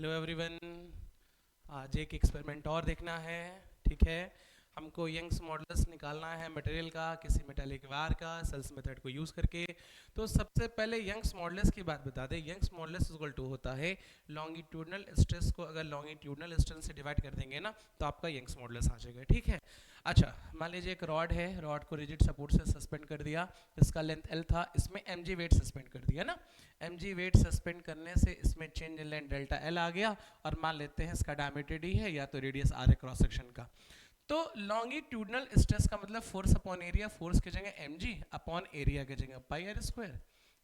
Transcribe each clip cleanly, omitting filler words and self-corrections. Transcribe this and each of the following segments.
Hello everyone. आज एक experiment और देखना है। ठीक है, हमको यंग्स मॉडल्स निकालना है मटेरियल का, किसी मेटेलिक वार का, सेल्स मेथड को यूज़ करके। तो सबसे पहले यंग्स मॉडल्स की बात बता दें। यंग्स मॉडल्स इक्वल टू होता है लॉन्गिट्यूडनल स्ट्रेस को अगर लॉन्गिट्यूडनल स्ट्रेस से डिवाइड कर देंगे ना तो आपका यंग्स मॉडल्स आ जाएगा। ठीक है, अच्छा मान लीजिए एक रॉड है, रॉड को रिजिड सपोर्ट से सस्पेंड कर दिया, इसका लेंथ एल था, इसमें एम जी वेट सस्पेंड कर दिया ना। एम जी वेट सस्पेंड करने से इसमें change in length delta L आ गया, और मान लेते हैं इसका डायमीटर डी है या तो रेडियस आर है क्रॉस सेक्शन का। तो लॉन्गिट्यूडनल स्ट्रेस का मतलब फोर्स अपॉन एरिया, फोर्स की जगह एम जी अपॉन एरिया की जगह पाई आर स्क्वायर।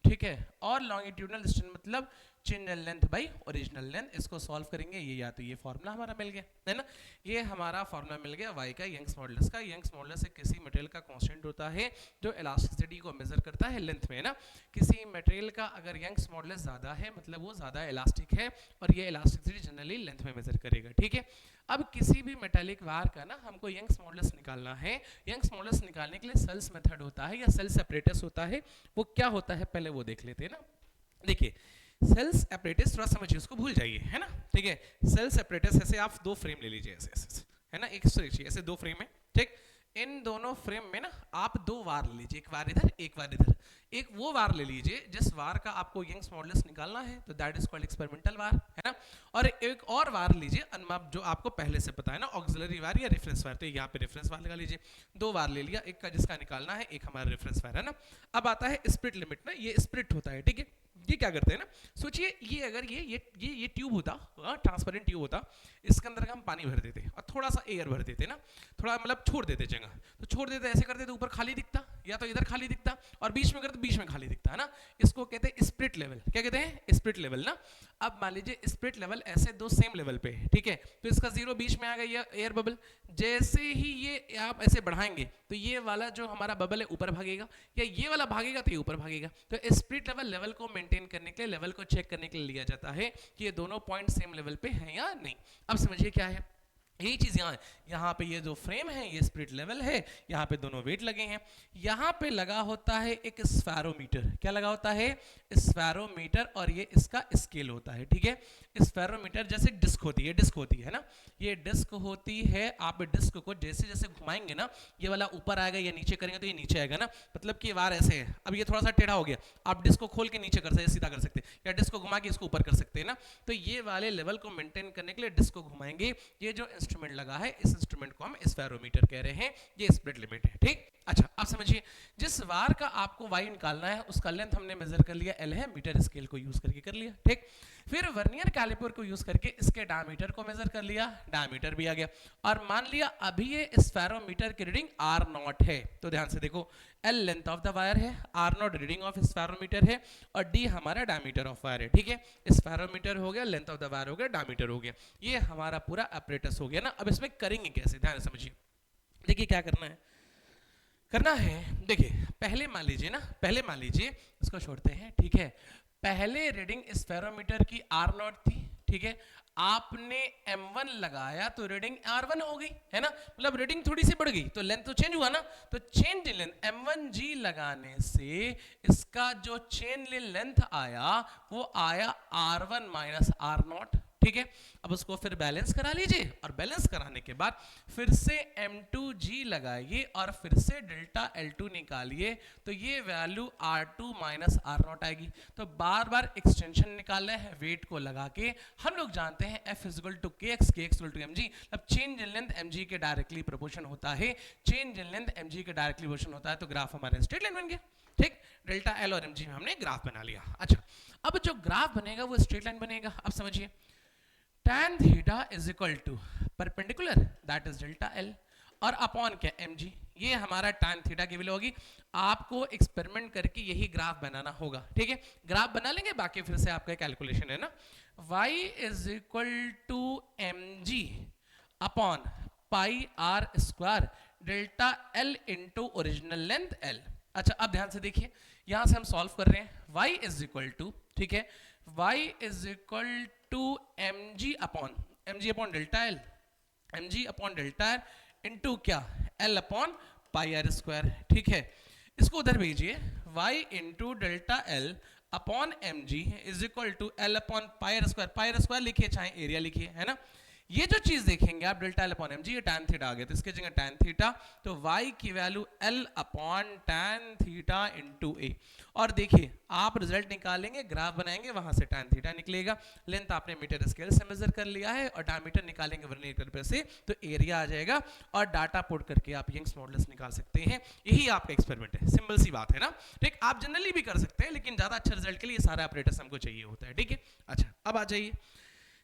ठीक है, और लॉन्गिट्यूडनल स्ट्रेस मतलब change in length by original length. इसको सॉल्व करेंगे, ये या तो ये फॉर्मूला हमारा मिल गया है ना, ये हमारा फॉर्मूला मिल गया वाई का यंग्स मॉडुलस का। यंग्स मॉडुलस से किसी मटेरियल का कांस्टेंट होता है जो इलास्टिसिटी को मेजर करता है लेंथ में, है ना। किसी मटेरियल का अगर यंग्स मॉडुलस ज़्यादा है मतलब वो ज़्यादा इलास्टिक है, और ये इलास्टिसिटी जनरली लेंथ में मेजर करेगा। ठीक है, अब किसी भी मेटालिक वार का ना हमको यंग्स मॉडुलस निकालना है। यंग्स मॉडुलस निकालने के लिए सेल्स मेथड होता है या सेल्स एपरेटस होता है। वो क्या होता है पहले वो देख लेते हैं ना। देखिए सेल्स एपरेटस थोड़ा समझिए, उसको भूल जाइए, है ना। ठीक है, सेल्स एपरेटस ऐसे आप दो फ्रेम ले लीजिए ऐसे ऐसे, है ना, एक ऐसे दो फ्रेम है। ठीक, इन दोनों फ्रेम में ना आप दो वार ले लीजिए, एक वार इधर एक वार इधर। एक वो वार ले लीजिए जिस वार का आपको यंग्स मॉडुलस निकालना है, तो दैट इज कॉल्ड एक्सपेरिमेंटल वार, है ना। और एक और वार लीजिए अनमाप जो आपको पहले से पता है ना, ऑक्सिलरी वार या रेफरेंस वार। तो यहाँ पे रेफरेंस वार लगा लीजिए। दो वार ले लिया, एक का जिसका निकालना है, एक हमारा रेफरेंस वार, है ना। अब आता है स्प्लिट लिमिट ना, ये स्प्लिट होता है। ठीक है, ये क्या करते हैं ना, सोचिए ये अगर ये ट्यूब होता, ट्रांसपेरेंट ट्यूब होता, इसके अंदर हम पानी भर देते और थोड़ा सा एयर भर देते ना, थोड़ा मतलब छोड़ देते जगह, तो छोड़ देते ऐसे करते तो ऊपर खाली दिखता, या तो इधर खाली दिखता, और बीच में करते बीच में खाली दिखता, है ना। इसको कहते हैं स्प्लिट लेवल। क्या कहते हैं? स्प्लिट लेवल ना। अब मान लीजिए स्प्लिट लेवल ऐसे दो सेम लेवल पे है, ठीक है, तो इसका जीरो बीच में आ गया एयर बबल। जैसे ही ये आप ऐसे बढ़ाएंगे तो ये वाला जो हमारा बबल है ऊपर भागेगा, या ये वाला भागेगा तो ये ऊपर भागेगा। तो स्प्लिट लेवल को मेंटेन करने के लिए, लेवल को चेक करने के लिए लिया जाता है कि ये दोनों पॉइंट सेम लेवल पे हैं या नहीं। अब समझिए क्या है, यही चीज यहाँ पे ये जो फ्रेम है ये स्पिरिट लेवल है, यहाँ पे दोनों वेट लगे हैं। यहाँ पे लगा होता है एक स्फेरोमीटर। क्या लगा होता है? स्फेरोमीटर, और ये इसका स्केल होता है। ठीक है, स्फेरोमीटर जैसे डिस्क होती है, डिस्क होती है ना, ये डिस्क होती है। आप डिस्क को जैसे जैसे घुमाएंगे ना, ये वाला ऊपर आएगा, या नीचे करेंगे तो ये नीचे आएगा ना, मतलब कि वार ऐसे है। अब ये थोड़ा सा टेढ़ा हो गया, आप डिस्क को खोल के नीचे कर सकते, सीधा कर सकते, या डिस्क को घुमा के इसको ऊपर कर सकते हैं ना। तो ये वाले लेवल को मेंटेन करने के लिए डिस्क को घुमाएंगे। ये जो इंस्ट्रूमेंट लगा है, इस इंस्ट्रूमेंट को हम स्फेरोमीटर कह रहे हैं, ये स्प्लिट लिमिट है। ठीक, अच्छा अब समझिए, जिस वार का आपको वाई निकालना है उसका लेंथ हमने मेजर कर लिया, एल है, मीटर स्केल को यूज करके कर लिया। ठीक, फिर वर्नियर कैलिपर को यूज करके इसके डायमीटर को मेजर कर लिया, डायमीटर भी आ गया, और मान लिया अभी ये स्फेरोमीटर की रीडिंग आर नॉट है। तो ध्यान से देखो, L length of the wire है, R not reading of spherometer है, और डी हमारा डायमीटर ऑफ वायर है। ठीक है, स्फेरोमीटर हो गया, लेंथ ऑफ द वायर हो गया, डायमीटर हो गया, ये हमारा पूरा अपरेटस हो गया ना। अब इसमें करेंगे कैसे, ध्यान से समझिए। देखिए क्या करना है, देखिए पहले मान लीजिए ना, पहले मान लीजिए इसको छोड़ते हैं। ठीक है, पहले रीडिंग स्फेरोमीटर की आर नॉट थी। ठीक है, आपने M1 लगाया तो रीडिंग R1 हो गई, है ना, मतलब रीडिंग थोड़ी सी बढ़ गई तो लेंथ तो चेंज हुआ ना। तो चेंज इन लेंथ M1G लगाने से इसका जो चेन लेंथ आया वो आया R1 माइनस R0। ठीक है, अब उसको फिर बैलेंस करा लीजिए, और बैलेंस कराने के बाद फिर से M2G लगाइए और फिर से डेल्टा L2 निकालिए, तो ये वैल्यू R2 माइनस R0 आएगी। तो बार बार एक्सटेंशन निकालना है वेट को लगा के। हम लोग जानते हैं F is equal to KX, KX equal to mg, अब चेंज इन लेंथ mg के डायरेक्टली प्रोपोर्शन होता है, चेंज इन लेंथ mg के डायरेक्टली प्रोपोर्शन होता है, तो ग्राफ हमारा स्ट्रेट लाइन बन गया। ठीक, डेल्टा L और mg में हमने ग्राफ बना लिया। अच्छा, अब जो ग्राफ बनेगा वो स्ट्रेट लाइन बनेगा। अब समझिए, tan theta is equal to perpendicular, that is delta L, और अपॉन क्या, mg, ये हमारा tan थीटा की वैल्यू होगी। आपको एक्सपेरिमेंट करके यही ग्राफ बनाना होगा। ठीक है, ग्राफ बना लेंगे, बाकी फिर से आपका कैलकुलेशन है ना। y is equal to mg upon pi R square delta L into original length L. अच्छा अब ध्यान से देखिए, यहां से हम सॉल्व कर रहे हैं, y इज इक्वल टू, ठीक है, y is equal to mg upon delta L, mg upon delta L into क्या, l upon pi R square. ठीक है, इसको उधर भेजिए, y into delta L upon M G is equal to L upon pi square लिखिए चाहे area लिखिए, है ना। ये जो चीज देखेंगे आप delta L upon M G, ये टैन थीटा आ गया तो इसके जगह टैन थीटा, तो y की value L upon tan theta into A. और देखिए आप रिजल्ट निकालेंगे, ग्राफ बनाएंगे, वहां से टैन थीटा निकलेगा। लेंथ आपने मीटर स्केल से मेजर कर लिया है और डायमीटर निकालेंगे वर्नियर कैलिपर से तो एरिया आ जाएगा और डाटा पुट करके आप यंग्स मॉडुलस निकाल सकते हैं। यही आपका एक्सपेरिमेंट है, सिंपल सी बात है ना। ठीक, आप जनरली भी कर सकते हैं लेकिन ज्यादा अच्छा रिजल्ट के लिए सारे ऑपरेटर्स हमको चाहिए होता है। ठीक है, अच्छा अब आ जाइए,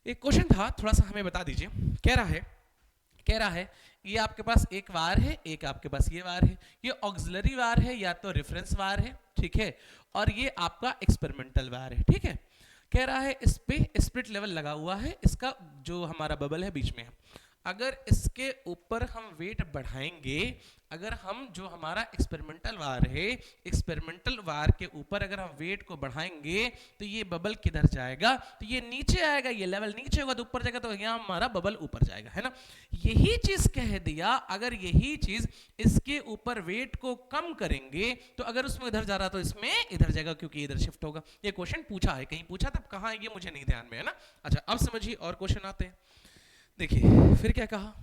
एक क्वेश्चन था, थोड़ा सा हमें बता दीजिए। कह रहा है ये आपके पास एक वार है, एक आपके पास ये वार है, ये ऑक्सिलरी वार है या तो रेफरेंस वार है, ठीक है, और ये आपका एक्सपेरिमेंटल वार है। ठीक है, कह रहा है इस पे स्प्लिट लेवल लगा हुआ है, इसका जो हमारा बबल है बीच में है, अगर इसके ऊपर हम वेट बढ़ाएंगे, अगर हम जो हमारा एक्सपेरिमेंटल वार है, एक्सपेरिमेंटल वार के ऊपर अगर हम वेट को बढ़ाएंगे तो ये बबल किधर जाएगा, तो ये नीचे आएगा, ये लेवल नीचे होगा तो ऊपर जाएगा, तो यहाँ हमारा बबल ऊपर जाएगा, है ना। यही चीज कह दिया, अगर यही चीज इसके ऊपर वेट को कम करेंगे तो अगर उसमें इधर जा रहा तो इसमें इधर जाएगा क्योंकि इधर शिफ्ट होगा। ये क्वेश्चन पूछा है, कहीं पूछा तब कहाँ है ये मुझे नहीं ध्यान में, है ना। अच्छा अब समझिए और क्वेश्चन आते हैं। देखिए फिर क्या कहा,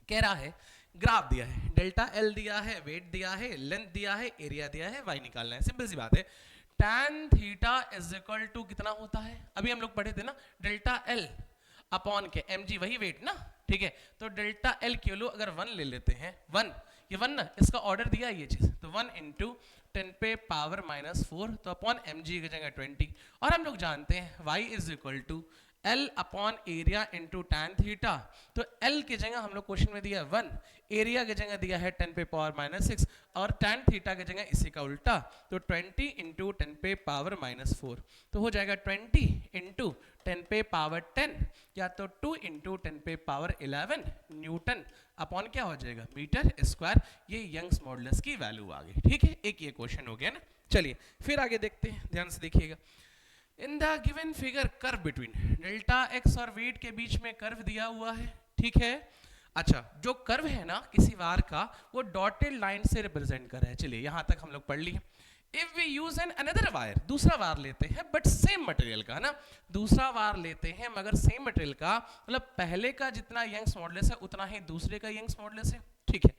कह रहा है ग्राफ दिया है, डेल्टा एल दिया है, वेट दिया है, लेंथ दिया है, एरिया दिया है, वाई निकालना है। सिंपल सी बात है, tan theta is equal to कितना होता है, अभी हम लोग पढ़े थे ना, डेल्टा एल अपॉन के एम जी, वही वेट ना, ठीक है। तो डेल्टा एल के लो अगर 1 ले लेते हैं, 1 ये 1 ना, इसका ऑर्डर दिया है ये चीज, तो 1 इंटू 10 पे पावर -4 तो अपॉन एम जी की जगह 20। और हम लोग जानते हैं y is equal to L upon area into tan theta, तो L की जगह हम लोग क्वेश्चन में दिया 1, एरिया की जगह दिया है 10 पे पावर -6 और टैन थीटा की जगह इसी का उल्टा, तो 20 इंटू 10 पे पावर -4 तो हो जाएगा 20 इंटू 10 पे पावर 10 या तो 2 इंटू 10 पे पावर 11 न्यूटन अपॉन क्या हो जाएगा मीटर स्क्वायर। ये यंग्स मॉडुलस की वैल्यू आ गई। ठीक है, एक ये क्वेश्चन हो गया ना। चलिए फिर आगे देखते हैं, ध्यान से देखिएगा। In the given figure curve between delta x और वेट के बीच में कर्व दिया हुआ है, ठीक है। अच्छा जो कर्व है ना किसी वार का, वो डॉटेड लाइन से रिप्रेजेंट कर रहा है। चलिए यहां तक हम लोग पढ़ लिए। If we use an another wire, दूसरा वार लेते हैं बट सेम मटेरियल का, ना दूसरा वार लेते हैं मगर सेम मटेरियल का, मतलब पहले का जितना यंग्स मॉडुलस है उतना ही दूसरे का यंग्स मॉडुलस है, ठीक है।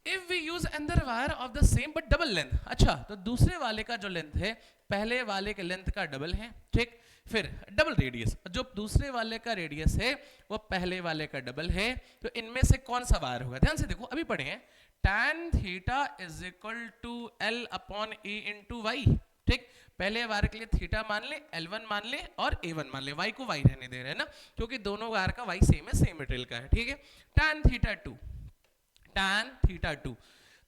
If we use another wire of the same but double length, अच्छा तो दूसरे वाले का जो लेंथ है पहले वाले के लेंथ का डबल है, ठीक। फिर डबल रेडियस, जो दूसरे वाले का रेडियस है वो पहले वाले का डबल है, तो इनमें से कौन सा वायर होगा। ध्यान से देखो, अभी पढ़े हैं tan theta is equal to L upon A into Y, ठीक। पहले वायर के लिए थीटा मान ले, L1 मान ले और A1 मान ले, y को y रहने दे रहे हैं ना, क्योंकि दोनों वायर का y सेम है, सेम मटेरियल का है, ठीक है। tan थीटा 2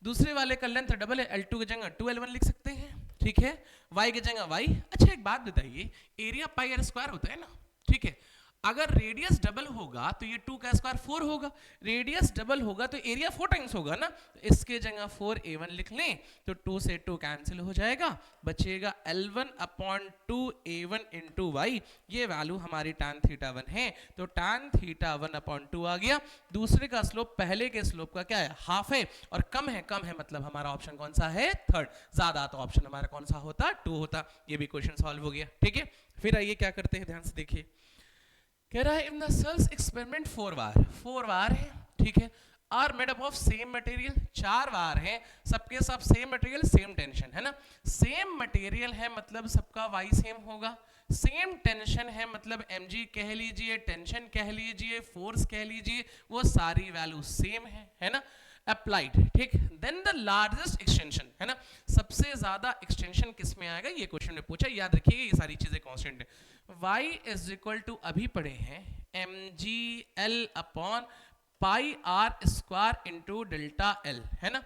दूसरे वाले का लेंथ डबल है, L2 की जगह 2L1 लिख सकते हैं, ठीक है। y की जगह y। अच्छा एक बात बताइए, एरिया पाई आर स्क्वायर होता है ना, ठीक है। अगर रेडियस डबल होगा तो ये 2 का स्क्वायर 4 होगा, रेडियस डबल होगा तो एरिया 4 टाइम्स होगा ना, तो इसके जगह 4A1 लिख लें तो 2 से 2 कैंसिल हो जाएगा, बचेगा L1 upon 2A1 into Y. ये वैल्यू हमारी tan थीटा 1 है, तो tan थीटा 1 अपॉन 2 आ गया। दूसरे का स्लोप पहले के स्लोप का क्या है, हाफ है, और कम है मतलब हमारा ऑप्शन कौन सा है, थर्ड। ज्यादा तो ऑप्शन हमारा कौन सा होता, 2 होता। ये भी क्वेश्चन सॉल्व हो गया, ठीक है। फिर आइए क्या करते हैं, ध्यान से देखिए। कह रहा है in the Searle's experiment 4 wire है, ठीक है, are made up of same material, 4 wire है, सबके सब सेम मटेरियल सेम टेंशन, है ना। सेम मटेरियल है मतलब सबका वाई सेम होगा, सेम टेंशन है मतलब mg कह लीजिए, टेंशन कह लीजिए, फोर्स कह लीजिए, वो सारी वैल्यू सेम है ना। अप्लाइड, ठीक। देन द लार्जेस्ट एक्सटेंशन, है ना, सबसे ज्यादा एक्सटेंशन किस में आएगा, ये क्वेश्चन में पूछा, याद रखिएगा ये सारी चीजें कांस्टेंट है। y इज इक्वल टू अभी पढ़े हैं mgl upon pi R square into delta L, है ना।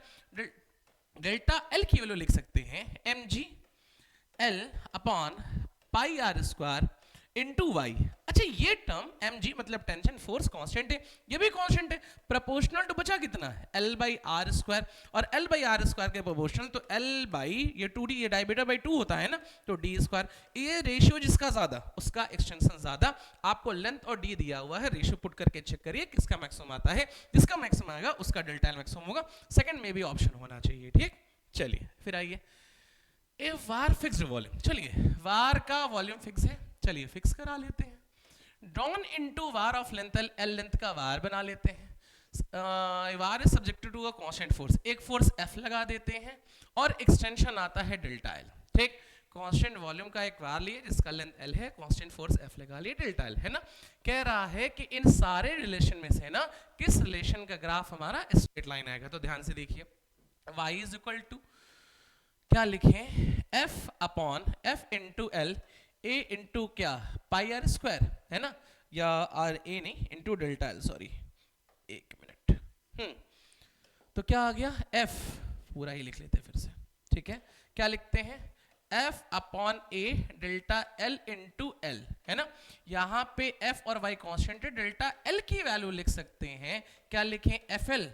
डेल्टा एल की वैल्यू लिख सकते हैं mgl upon pi R square into Y. अच्छा ये टर्म mg मतलब टेंशन फोर्स कांस्टेंट है, ये भी कांस्टेंट है, प्रोपोर्शनल टू बचा कितना है L बाई आर स्क्वायर, और L बाई आर स्क्वायर के प्रोपोर्शनल तो L बाई ये 2d, ये डायमीटर बाई 2 होता है ना, तो d स्क्वायर। ये रेशियो जिसका ज्यादा उसका एक्सटेंशन ज्यादा। आपको लेंथ और d दिया हुआ है, रेशियो पुट करके चेक करिए किसका मैक्सिमम आता है, जिसका मैक्सिमम आएगा उसका डेल्टा एल मैक्सिमम होगा, सेकंड में भी ऑप्शन होना चाहिए, ठीक। चलिए फिर आइए, ए वार फिक्स्ड वॉल्यूम, चलिए वार का वॉल्यूम फिक्स है, चलिए फिक्स करा लेते हैं। Don into wire of length L length का वार बना लेते हैं। Wire is subjected to a constant force, एक फोर्स एफ लगा देते हैं और एक्सटेंशन आता है डेल्टा एल। ठीक, कांस्टेंट वॉल्यूम का एक वार लिए जिसका लेंथ एल है, कांस्टेंट फोर्स एफ लगा लिए, डेल्टा एल है ना। कह रहा है कि इन सारे रिलेशन में से ना किस रिलेशन का ग्राफ हमारा स्ट्रेट लाइन आएगा। तो ध्यान से देखिए, y इज इक्वल टू क्या लिखें, f upon f into L a into क्या पाई आर स्क्वायर है ना, या आर ए नहीं इंटू डेल्टा एल, सॉरी एक मिनट। तो क्या आ गया, f पूरा ही लिख लेते हैं फिर से, ठीक है। क्या लिखते हैं, f upon a delta l into L है ना। यहाँ पे f और y कांस्टेंट है, डेल्टा l की वैल्यू लिख सकते हैं, क्या लिखें, fl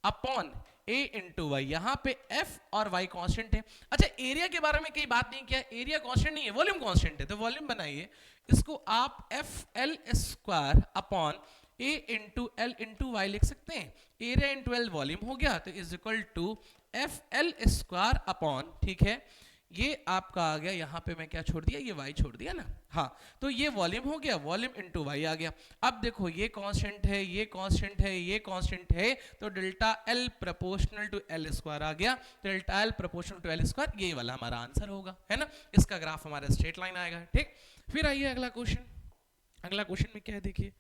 upon a into Y. यहाँ पे f और y कांस्टेंट है। अच्छा, एरिया के बारे में कई बात नहीं किया, एरिया कांस्टेंट नहीं है, वॉल्यूम कांस्टेंट है, तो वॉल्यूम बनाइए, इसको आप fl square upon a into L into Y लिख सकते हैं। एरिया इंटू एल वॉल्यूम हो गया, तो is equal to fl square upon, ठीक है, ये आपका आ गया, यहाँ पे मैं क्या छोड़ दिया, ये y छोड़ दिया ना, हाँ, तो ये वॉल्यूम हो गया, वॉल्यूम इनटू y आ गया। अब देखो ये कांस्टेंट है, ये कांस्टेंट है, ये कांस्टेंट है, तो delta l proportional to l square आ गया, delta l proportional to l square, ये वाला हमारा आंसर होगा, है ना। इसका ग्राफ हमारा स्ट्रेट लाइन आएगा। ठीक, फिर आइए अगला क्वेश्चन। अगला क्वेश्चन में क्या है देखिए,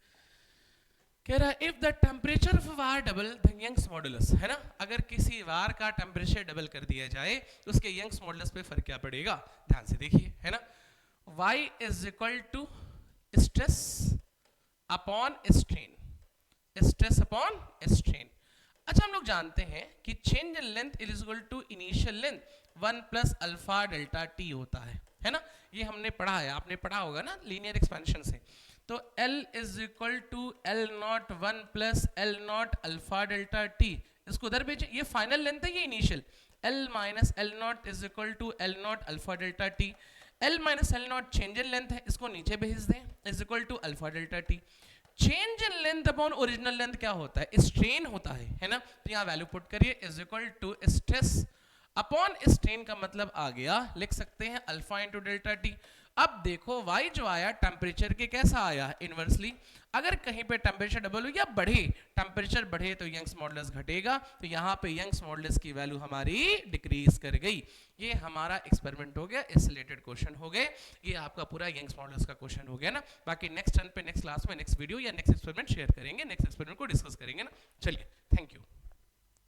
कह रहा है if the temperature of wire double the Young's modulus, है ना, अगर किसी वार का टेम्परेचर डबल कर दिया जाए तो उसके यंग्स मॉडुलस पे फर्क क्या पड़ेगा। ध्यान से देखिए, है ना, y is equal to stress upon strain, stress upon strain. अच्छा, हम लोग जानते हैं कि change in length is equal to initial length 1 plus alpha delta T होता है ना, ये हमने पढ़ा है, आपने पढ़ा होगा ना लीनियर एक्सपेंशन से। तो L is equal to L not 1 plus L not alpha delta T, इसको उधर भेजें, ये फाइनल लेंथ है, ये initial, L minus L not is equal to L not alpha delta T. L minus L not change in length है, इसको नीचे भेज दें, is equal to alpha delta T. Change in length upon original length क्या होता है, strain होता है ना, तो यहाँ वैल्यू पुट करिए, is equal to stress upon strain का मतलब आ गया, लिख सकते हैं अल्फा इंटू डेल्टा टी। अब देखो y जो आया टेम्परेचर के कैसा आया, इनवर्सली, अगर कहीं पे टेम्परेचर डबल हो या बढ़े, टेम्परेचर बढ़े तो यंग्स मॉडुलस घटेगा, तो यहाँ पे यंग्स मॉडुलस की वैल्यू हमारी डिक्रीज कर गई। ये हमारा एक्सपेरिमेंट हो गया, इस रिलेटेड क्वेश्चन हो गए, ये आपका पूरा यंग्स मॉडुलस का क्वेश्चन हो गया ना। बाकी नेक्स्ट टर्न पे नेक्स्ट क्लास में नेक्स्ट वीडियो या नेक्स्ट एक्सपेरिमेंट शेयर करेंगे, नेक्स्ट एक्सपेरिमेंट को डिस्कस करेंगे ना। चलिए, थैंक यू।